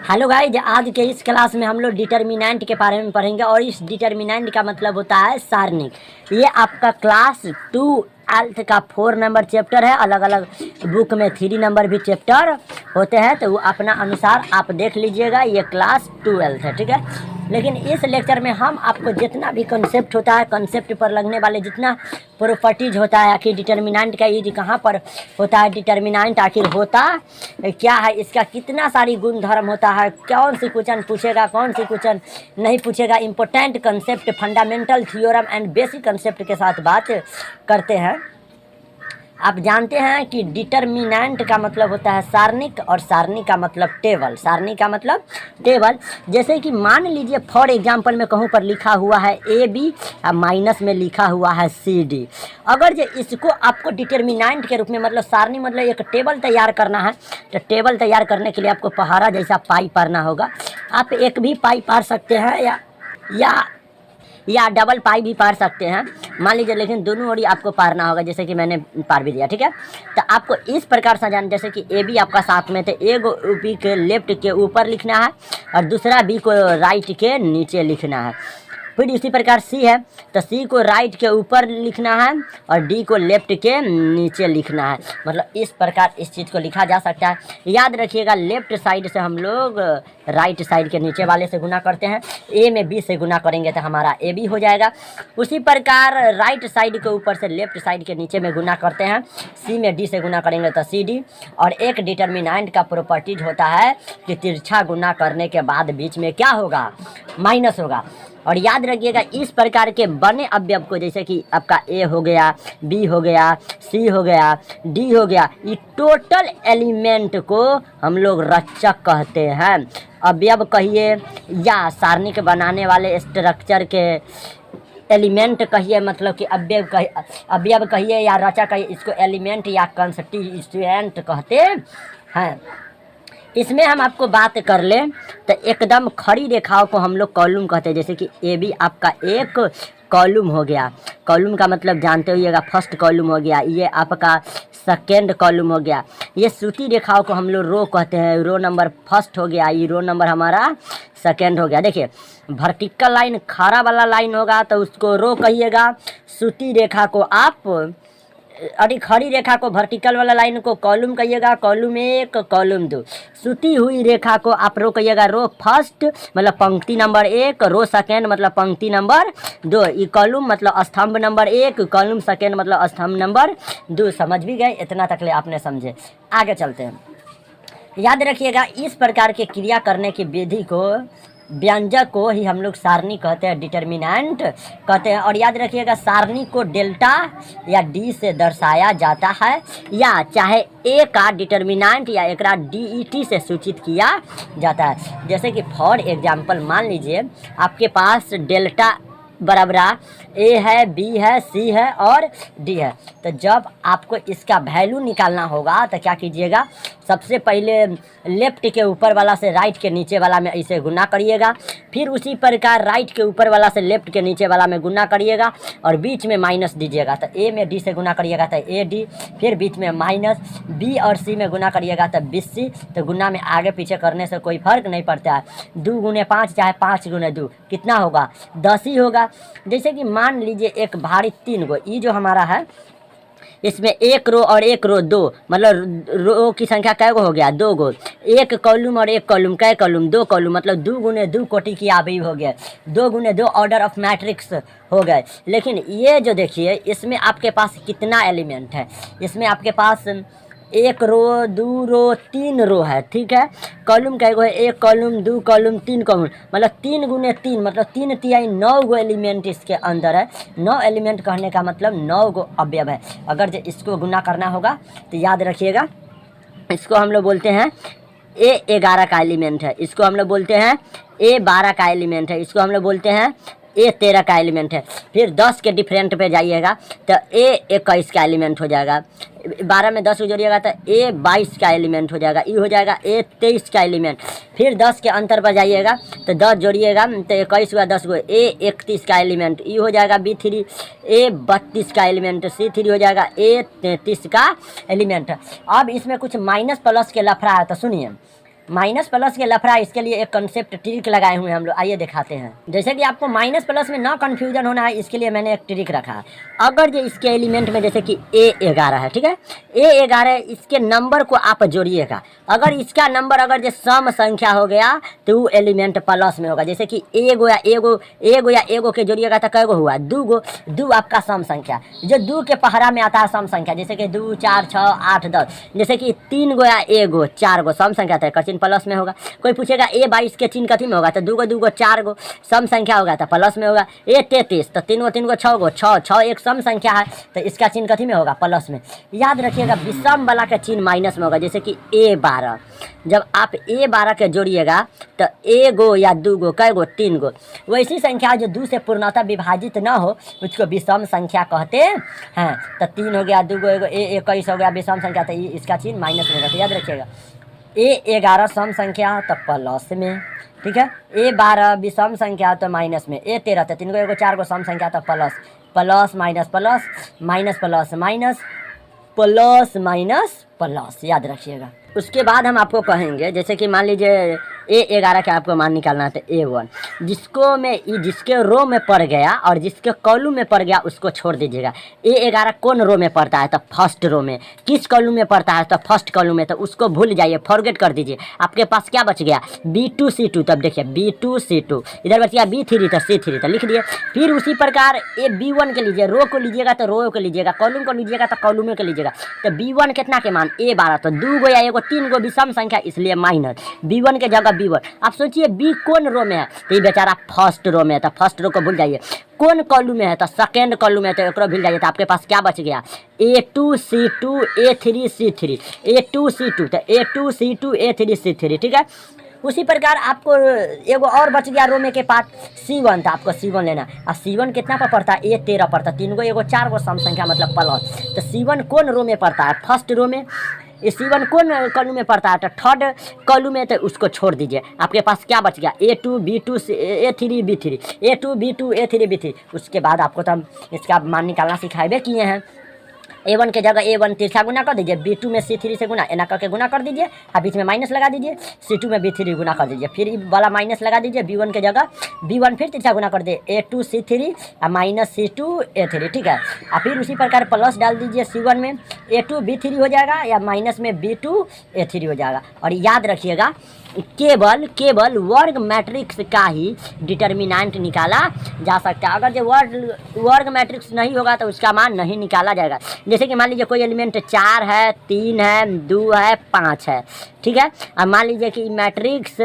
Hello guys, आज के इस क्लास में हम लोग डिटर्मिनेंट के बारे में पढ़ेंगे और इस डिटर्मिनेंट का मतलब होता है सारणिक। ये आपका क्लास 12th का 4 नंबर चैप्टर है। अलग अलग बुक में 3 नंबर भी चैप्टर होते हैं, तो वो अपना अनुसार आप देख लीजिएगा। ये क्लास 12th है, ठीक है। लेकिन इस लेक्चर में हम आपको जितना भी कंसेप्ट होता है, कंसेप्ट पर लगने वाले जितना प्रॉपर्टीज होता है, आखिर डिटर्मिनेंट का यूज कहाँ पर होता है, डिटर्मिनेंट आखिर होता क्या है, इसका कितना सारी गुण धर्म होता है, कौन सी क्वेश्चन पूछेगा, कौन सी क्वेश्चन नहीं पूछेगा, important concept, fundamental theorem and basic concept के साथ बात करते हैं। आप जानते हैं कि डिटर्मिनेंट का मतलब होता है सारणिक और सारणी का मतलब टेबल। सारणी का मतलब टेबल। जैसे कि मान लीजिए फॉर एग्जांपल में कहूँ पर लिखा हुआ है AB और माइनस में लिखा हुआ है CD। अगर जो इसको आपको डिटर्मिनेंट के रूप में मतलब सारणी मतलब एक टेबल तैयार करना है, तो टेबल तैयार करने के लिए आपको पहाड़ा जैसा पाई पारना होगा। आप एक भी पाई पार सकते हैं या डबल पाई भी पार सकते हैं, मान लीजिए, लेकिन दोनों ओर आपको पारना होगा, जैसे कि मैंने पार भी दिया, ठीक है। तो आपको इस प्रकार से जान, जैसे कि AB आपका साथ में, तो एक बी के लेफ्ट के ऊपर लिखना है और दूसरा B को राइट के नीचे लिखना है। फिर इसी प्रकार C है, तो C को राइट के ऊपर लिखना है और D को लेफ्ट के नीचे लिखना है। मतलब इस प्रकार इस चीज़ को लिखा जा सकता है। याद रखिएगा, लेफ्ट साइड से हम लोग राइट साइड के नीचे वाले से गुना करते हैं। A में B से गुना करेंगे तो हमारा AB हो जाएगा। उसी प्रकार राइट साइड के ऊपर से लेफ्ट साइड के नीचे में गुना करते हैं। C में D से गुना करेंगे तो CD। और एक डिटर्मिनेंट का प्रॉपर्टीज होता है कि तिरछा गुना करने के बाद बीच में क्या होगा, माइनस होगा। और याद रखिएगा, इस प्रकार के बने अवयव को, जैसे कि आपका A हो गया, B हो गया, C हो गया, D हो गया, ये टोटल एलिमेंट को हम लोग रचक कहते हैं। अवयव कहिए या सारणी के बनाने वाले स्ट्रक्चर के एलिमेंट कहिए, मतलब कि अवयव कहिए या रचक कहिए, इसको एलिमेंट या कंस्टिट्यूएंट कहते हैं। इसमें हम आपको बात कर लें तो एकदम खड़ी रेखाओं को हम लोग कॉलम कहते हैं। जैसे कि AB आपका एक कॉलम हो गया। कॉलम का मतलब जानते होइएगा, फर्स्ट कॉलम हो गया, ये आपका सेकेंड कॉलम हो गया। ये सूती रेखाओं को हम लोग रो कहते हैं। रो नंबर फर्स्ट हो गया, ये रो नंबर हमारा सेकेंड हो गया। देखिए, वर्टिकल लाइन खड़ा वाला लाइन होगा तो उसको रो कहिएगा। सूती रेखा को आप खड़ी रेखा को, वर्टिकल वाला लाइन को कॉलम कहिएगा, कॉलम 1 कॉलम 2। सूती हुई रेखा को आप रो कहिएगा, रो फर्स्ट मतलब पंक्ति नंबर 1, रो सेकेंड मतलब पंक्ति नंबर 2। ये कॉलम मतलब स्तंभ नंबर 1, कॉलम सेकेंड मतलब स्तंभ नंबर 2। समझ भी गए? इतना तक ले आपने समझे। आगे चलते हैं। याद रखिएगा, इस प्रकार के क्रिया करने की विधि को, व्यंजक को ही हम लोग सारणी कहते हैं, डिटर्मिनेंट कहते हैं। और याद रखिएगा, सारणी को डेल्टा या D से दर्शाया जाता है, या चाहे A का डिटर्मिनेंट या एकरा DET से सूचित किया जाता है। जैसे कि फॉर एग्जांपल मान लीजिए आपके पास डेल्टा बराबर A है, B है, C है और D है। तो जब आपको इसका वैल्यू निकालना होगा तो क्या कीजिएगा, सबसे पहले लेफ्ट के ऊपर वाला से राइट के नीचे वाला में ऐसे गुना करिएगा। फिर उसी प्रकार राइट के ऊपर वाला से लेफ्ट के नीचे वाला में गुना करिएगा और बीच में माइनस दीजिएगा। तो A में D से गुना करिएगा तो AD, फिर बीच में माइनस, B और C में गुना करिएगा तो BC। तो गुना में आगे पीछे करने से कोई फर्क नहीं पड़ता है। 2 गुने 5 चाहे 5 गुने 2 कितना होगा, 10 ही होगा। जैसे कि मान लीजिए एक भारी 3 गो, ये जो हमारा है इसमें एक रो और एक रो 2, मतलब रो की संख्या कै गो हो गया, 2 गो। एक कॉलम और एक कॉलम, कै कॉलम, 2 कॉलम, मतलब 2 गुने 2 कोटि की आबी हो गया, 2 गुने 2 ऑर्डर ऑफ मैट्रिक्स हो गए। लेकिन ये जो देखिए, इसमें आपके पास कितना एलिमेंट है, इसमें आपके पास 1 रो, 2 रो, 3 रो है, ठीक है। कॉलम कै गो है, 1 कॉलम, 2 कॉलम, 3 कॉलम, मतलब 3 गुने 3 मतलब 3 तिहाई 9 गो एलिमेंट इसके अंदर है। 9 एलिमेंट कहने का मतलब 9 गो अवयव है। अगर जो इसको गुना करना होगा तो याद रखिएगा, इसको हम लोग बोलते हैं A11 का एलिमेंट है, इसको हम लोग बोलते हैं A12 का एलिमेंट है, इसको हम लोग बोलते हैं A13 का एलिमेंट है। फिर 10 के डिफरेंट पे जाइएगा तो A21 का एलिमेंट हो जाएगा। 12 में 10 जोड़िएगा तो A22 का एलिमेंट हो जाएगा, ये हो जाएगा A23 का एलिमेंट। फिर 10 के अंतर पर जाइएगा तो 10 जोड़िएगा तो 21 हुआ, 10 गो A31 का एलिमेंट, ये हो जाएगा B3। A32 का एलिमेंट C3 हो जाएगा A33 का एलिमेंट। अब इसमें कुछ माइनस प्लस के लफड़ा है, तो सुनिए, माइनस प्लस के लफड़ा, इसके लिए एक कंसेप्ट ट्रिक लगाए हुए हैं हम लोग, आइए दिखाते हैं। जैसे कि आपको माइनस प्लस में ना कन्फ्यूजन होना है, इसके लिए मैंने एक ट्रिक रखा है। अगर जो इसके एलिमेंट में जैसे कि A11 है, ठीक है, A11 इसके नंबर को आप जोड़िएगा। अगर इसका नंबर अगर जो सम संख्या हो गया तो वो एलिमेंट प्लस में होगा। जैसे कि एगो या एगो के जोड़िएगा तो कैगो हुआ, दो आपका सम संख्या, जो दो के पहरा में आता है सम संख्या, जैसे कि 2 4 6 8 10। जैसे कि 3 गो या एगो 4 गो सम संख्या था, चिन्ह प्लस में होगा। कोई पूछेगा A22 के चिन्ह कथी में होगा, तो 2 गो 4 गो सम संख्या होगा तो प्लस में होगा। A33 तो 3 गो 6 गो 6 एक सम संख्या है तो इसका चिन्ह कथी में होगा, प्लस में। याद रखिएगा विषम वाला का चिन्ह माइनस में होगा। जैसे कि A12, जब आप A12 के जोड़िएगा तो एगो या 2 गो कैगो 3 गो, वैसी संख्या जो 2 से पूर्णतः विभाजित न हो उसको विषम संख्या कहते हैं। तो 3 हो गया, 2 गो एगो A21 हो गया विषम संख्या, तो इसका चिन्ह माइनस में होगा। तो याद रखिएगा A11 सम संख्या तो प्लस में, ठीक है, A12 विषम संख्या तो माइनस में, A13 तो 3 गो एगो 4 गो सम संख्या तो plus minus plus minus plus minus plus minus plus, याद रखिएगा। उसके बाद हम आपको कहेंगे, जैसे कि मान लीजिए A11 का आपको मान निकालना है तो A1, जिसके रो में पड़ गया और जिसके कॉलम में पड़ गया उसको छोड़ दीजिएगा। A11 कौन रो में पड़ता है तो फर्स्ट रो में, किस कॉलम में पड़ता है तो फर्स्ट कॉलम में, तो उसको भूल जाइए, फॉरगेट कर दीजिए। आपके पास क्या बच गया, B2 C2, तब देखिए B2 C2, इधर बच गया B3 तो C3 तो लिख दिए। फिर उसी प्रकार B1 के लीजिए, रो को लीजिएगा तो रो को लीजिएगा, कॉलम को लीजिएगा तो कॉलम को लीजिएगा। तो B1 कितना के मान A12 तो 2 गो या एगो 3 गो विषम संख्या, इसलिए माइनस B1 के जगह B1। आप सोचिए B कौन रो में है तो ये बेचारा फर्स्ट रो में है, तो फर्स्ट रो को भूल जाइए। कौन कॉलम में है तो सेकेंड कॉलम में है, तो एक भूल जाइए। तो आपके पास क्या बच गया, A2 C2 A3 C3, A2 C2 तो A2 C2 A3 C3, ठीक है। उसी प्रकार आपको एगो और बच गया रो में के पास C1, तो आपको C1 लेना। और C1 कितना पर पड़ता है, A13 पड़ता है, 3 गो एगो 4 गो सम संख्या मतलब प्लस। तो C1 कौन रो में पड़ता है, फर्स्ट रो में। C1 कौन कॉलम में पड़ता है तो थर्ड कॉलम में, तो उसको छोड़ दीजिए। आपके पास क्या बच गया, A2 B2 A3 B3, A2 B2 A3 B3। उसके बाद आपको तो हम इसका मान निकालना सिखाए किए हैं। A1 के जगह A1 तिरछा गुना कर दीजिए, B2 में C3 से गुना एना करके गुना कर दीजिए, और बीच में माइनस लगा दीजिए, C2 में B3 गुना कर दीजिए, फिर वाला माइनस लगा दीजिए। B1 के जगह B1 फिर तिरछा गुना कर दिए, A2 C3 और माइनस C2 A3, ठीक है। और फिर उसी प्रकार प्लस डाल दीजिए, C1 में A2 B3 हो जाएगा या माइनस में B2 A3 हो जाएगा। और याद रखिएगा केवल वर्ग मैट्रिक्स का ही डिटर्मिनेंट निकाला जा सकता है। अगर जो वर्ग मैट्रिक्स नहीं होगा तो उसका मान नहीं निकाला जाएगा। जैसे कि मान लीजिए कोई एलिमेंट 4 है, 3 है, 2 है, 5 है, ठीक है। अब मान लीजिए कि मैट्रिक्स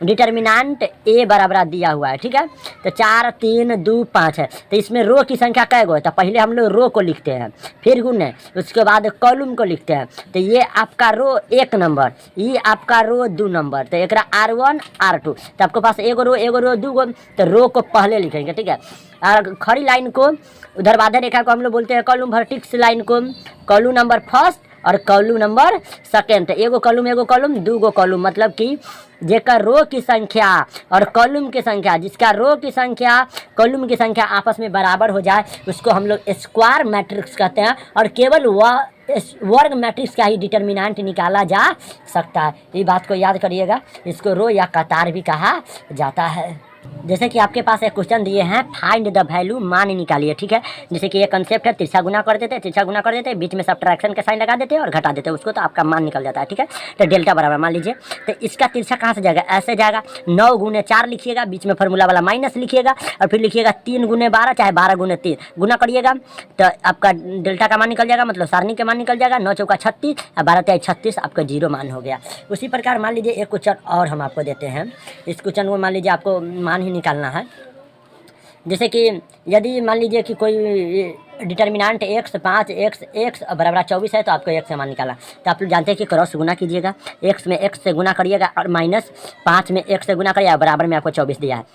डिटर्मिनेंट A बराबर दिया हुआ है, ठीक है। तो 4 3 2 5 है, तो इसमें रो की संख्या कै गो है, तो पहले हम लोग रो को लिखते हैं, फिर गुने, उसके बाद कॉलम को लिखते हैं। तो ये आपका रो 1 नंबर, ये आपका रो 2 नंबर, तो एक R1 R2। तो आपके पास एगो रो 2 गो, तो रो को पहले लिखेंगे, ठीक है। और खड़ी लाइन को, उधर बाधा रेखा को हम लोग बोलते हैं कॉलम, वर्टिक्स लाइन को कॉलम नंबर फर्स्ट और कॉलम नंबर सेकेंड। एगो कॉलम 2 गो कॉलम, मतलब कि जेकर रो की संख्या और कॉलम की संख्या, जिसका रो की संख्या कॉलम की संख्या आपस में बराबर हो जाए उसको हम लोग स्क्वायर मैट्रिक्स कहते हैं। और केवल वह वर्ग मैट्रिक्स का ही डिटर्मिनेंट निकाला जा सकता है। ये बात को याद करिएगा, इसको रो या कतार भी कहा जाता है। जैसे कि आपके पास एक क्वेश्चन दिए हैं, फाइंड द वैल्यू, मान निकालिए, ठीक है। जैसे कि ये कंसेप्ट है, तिरछा गुना कर देते, बीच में सब्ट्रैक्शन का साइन लगा देते और घटा देते उसको, तो आपका मान निकल जाता है, ठीक है। तो डेल्टा बराबर मान लीजिए, तो इसका तिरछा कहाँ से जाएगा, ऐसे जाएगा, 9 गुने 4 लिखिएगा, बीच में फार्मूला वाला माइनस लिखिएगा, और फिर लिखिएगा 3 गुने 12 चाहे 12 गुने 3 गुना करिएगा, तो आपका डेल्टा का मान निकल जाएगा, मतलब सारणी के मान निकल जाएगा। 9 चौका 36 और 12 तिहाई 36, आपका 0 मान हो गया। उसी प्रकार मान लीजिए एक क्वेश्चन और हम आपको देते हैं। इस क्वेश्चन को मान लीजिए आपको मान ही निकालना है। जैसे कि यदि मान लीजिए कि कोई डिटर्मिनेंट x 5 x बराबर 24 है, तो आपको x से मान निकाला। तो आप लोग जानते हैं कि क्रॉस गुना कीजिएगा, x में x से गुना करिएगा और माइनस 5 में x से गुना करिएगा, बराबर में आपको 24 दिया है।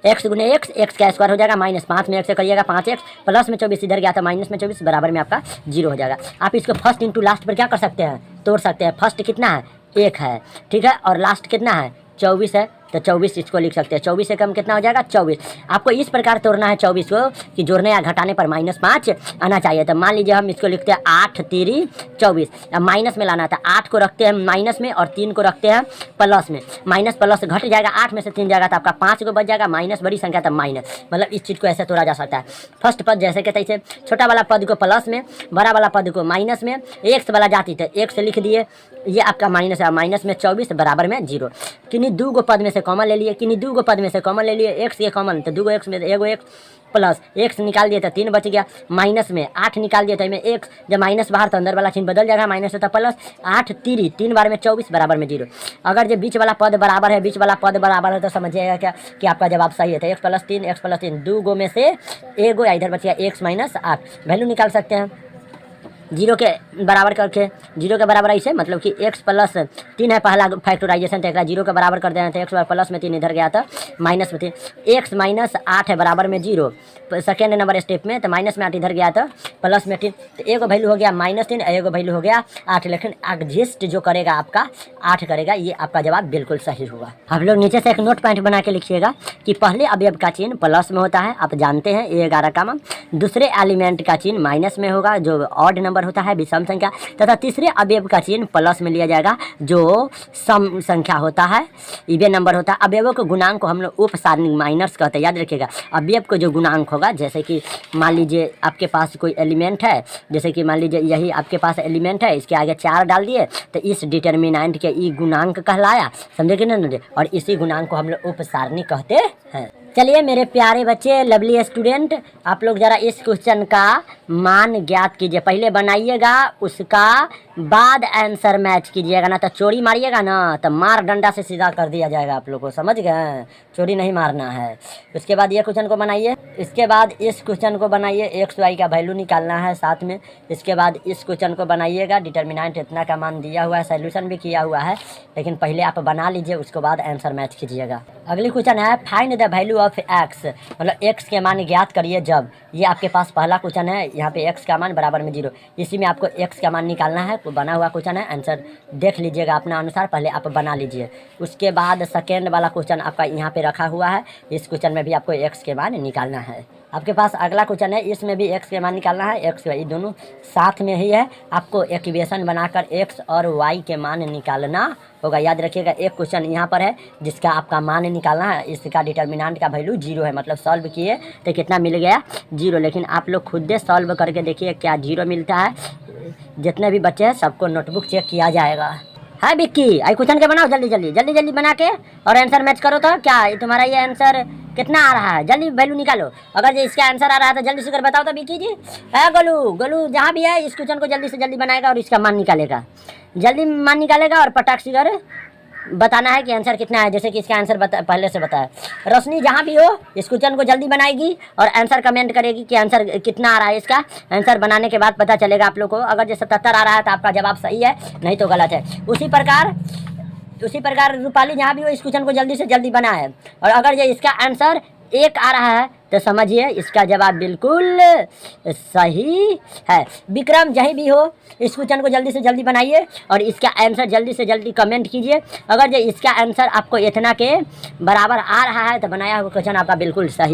x गुने x का स्क्वायर हो जाएगा, माइनस 5 में x से करिएगा 5x, प्लस में 24 इधर गया था माइनस में 24, बराबर में आपका 0 हो जाएगा। आप इसको फर्स्ट इंटू लास्ट पर क्या कर सकते हैं, तोड़ सकते हैं। फर्स्ट कितना है, 1 है, ठीक है, और लास्ट कितना है 24 है, तो 24 इसको लिख सकते हैं। 24 से कम कितना हो जाएगा 24। आपको इस प्रकार तोड़ना है 24 को कि जोड़ने या घटाने पर -5 आना चाहिए। तो मान लीजिए हम इसको लिखते हैं 8 3 24। अब माइनस में लाना था, 8 को रखते हैं माइनस में और 3 को रखते हैं प्लस में। माइनस प्लस घट जाएगा, 8 में से 3 जाएगा तो आपका 5 को बच जाएगा। माइनस बड़ी संख्या तो माइनस, मतलब इस चीज़ को ऐसे तोड़ा जा सकता है। फर्स्ट पद जैसे कहते हैं छोटा वाला पद को प्लस में, बड़ा वाला पद को माइनस में, एक्स वाला जाति थे एक्स लिख दिए, ये आपका माइनस है। माइनस में 24 बराबर में 0। किन्हीं दो गो पद में से कॉमन ले लिए, किन्हीं दो गो पद में से कॉमन ले लिए, एक्स ये कॉमन तो 2 एक्स में एगो एक्स प्लस एक्स निकाल दिए तो 3 बच गया। माइनस में 8 निकाल दिया तो इसमें एक्स, जब माइनस बाहर तो अंदर वाला चिन्ह बदल जाएगा, माइनस होता प्लस। 8 3 बार में 24 बराबर में 0। अगर जो बीच वाला पद बराबर है, बीच वाला पद बराबर है तो समझिएगा क्या कि आपका जवाब सही है। तो एक्स प्लस 3 2 गो में से एगो, इधर बच गया एक्स माइनस 8। वैल्यू निकाल सकते हैं 0 के बराबर करके। 0 के बराबर ऐसे मतलब कि x प्लस 3 है पहला फैक्टराइजेशन, तो एक 0 के बराबर कर देना। तो एक्स प्लस में 3 इधर गया था माइनस में 3, x माइनस 8 है बराबर में 0। सेकेंड नंबर स्टेप में तो माइनस में 8 इधर गया था प्लस में 3, तो एगो वैल्यू हो गया -3, एगो वैल्यू हो गया 8। लेकिन एग्जिस्ट जो करेगा आपका 8 करेगा, ये आपका जवाब बिल्कुल सही होगा। आप लोग नीचे से एक नोट पॉइंट बना के लिखिएगा कि पहले अवयव का चिन्ह प्लस में होता है, आप जानते हैं ये 11 का मान। दूसरे एलिमेंट का चिन्ह माइनस में होगा जो ऑड नंबर होता है, विषम संख्या। तथा तीसरे अवयव का चिन्ह प्लस में लिया जाएगा जो सम संख्या होता है, इवन नंबर होता है। अवयवों के गुणांक को हम लोग उप सारणी माइनर्स कहते हैं, याद रखिएगा। अवयव को जो गुणांक होगा, जैसे कि मान लीजिए आपके पास कोई एलिमेंट है, जैसे कि मान लीजिए यही आपके पास एलिमेंट है, इसके आगे 4 डाल दिए तो इस डिटर्मिनेंट के ई गुणांक कहलाया, समझे कि नहीं। और इसी गुणांक को हम लोग उप सारणी कहते हैं। चलिए मेरे प्यारे बच्चे, लवली स्टूडेंट, आप लोग ज़रा इस क्वेश्चन का मान ज्ञात कीजिए। पहले बनाइएगा, उसका बाद आंसर मैच कीजिएगा, ना तो चोरी मारिएगा ना तो मार डंडा से सीधा कर दिया जाएगा आप लोग को, समझ गए। चोरी नहीं मारना है। उसके बाद ये क्वेश्चन को बनाइए, इसके बाद इस क्वेश्चन को बनाइए, एक्स वाई का वैल्यू निकालना है साथ में। इसके बाद इस क्वेश्चन को बनाइएगा, डिटर्मिनेंट इतना का मान दिया हुआ है, सोल्यूशन भी किया हुआ है, लेकिन पहले आप बना लीजिए, उसके बाद आंसर मैच कीजिएगा। अगली क्वेश्चन है find the value of x, मतलब एक्स के मान ज्ञात करिए जब। ये आपके पास पहला क्वेश्चन है, यहाँ पे एक्स का मान बराबर में 0, इसी में आपको एक्स का मान निकालना है। तो बना हुआ क्वेश्चन है, आंसर देख लीजिएगा अपना अनुसार, पहले आप बना लीजिए। उसके बाद सेकेंड वाला क्वेश्चन आपका यहाँ पे रखा हुआ है, इस क्वेश्चन में भी आपको एक्स के मान निकालना है। आपके पास अगला क्वेश्चन है, इसमें भी एक्स के मान निकालना है, एक्स वाई दोनों साथ में ही है। आपको इक्वेशन बनाकर एक्स और वाई के मान निकालना होगा, याद रखिएगा। एक क्वेश्चन यहाँ पर है जिसका आपका मान निकालना है, इसका डिटर्मिनेंट का वैल्यू 0 है, मतलब सॉल्व किए तो कितना मिल गया 0। लेकिन आप लोग खुद से सॉल्व करके देखिए क्या 0 मिलता है। जितने भी बच्चे हैं सबको नोटबुक चेक किया जाएगा। है बिक्की, आई क्वेश्चन के बनाओ जल्दी जल्दी जल्दी जल्दी बना के और आंसर मैच करो। तो क्या तुम्हारा ये आंसर कितना आ रहा है, जल्दी वैल्यू निकालो। अगर ये इसका आंसर आ रहा है तो जल्दी से कर बताओ तो बिक्की जी। है गोलू, गोलू जहाँ भी है इस क्वेश्चन को जल्दी से जल्दी बनाएगा और इसका मान निकालेगा, जल्दी मान निकालेगा और पटाख से कर बताना है कि आंसर कितना है। जैसे कि इसका आंसर पहले से बताया। रोशनी जहाँ भी हो इस क्वेश्चन को जल्दी बनाएगी और आंसर कमेंट करेगी कि आंसर कितना आ रहा है। इसका आंसर बनाने के बाद पता चलेगा आप लोग को। अगर जो 77 आ रहा है तो आपका जवाब सही है, नहीं तो गलत है। उसी प्रकार रूपाली जहाँ भी हो इस क्वेश्चन को जल्दी से जल्दी बनाए। और अगर ये इसका आंसर 1 आ रहा है तो समझिए इसका जवाब बिल्कुल सही है। विक्रम जहीं भी हो इस क्वेश्चन को जल्दी से जल्दी बनाइए और इसका आंसर जल्दी से जल्दी कमेंट कीजिए। अगर जो इसका आंसर आपको इतना के बराबर आ रहा है तो बनाया हुआ क्वेश्चन आपका बिल्कुल सही है।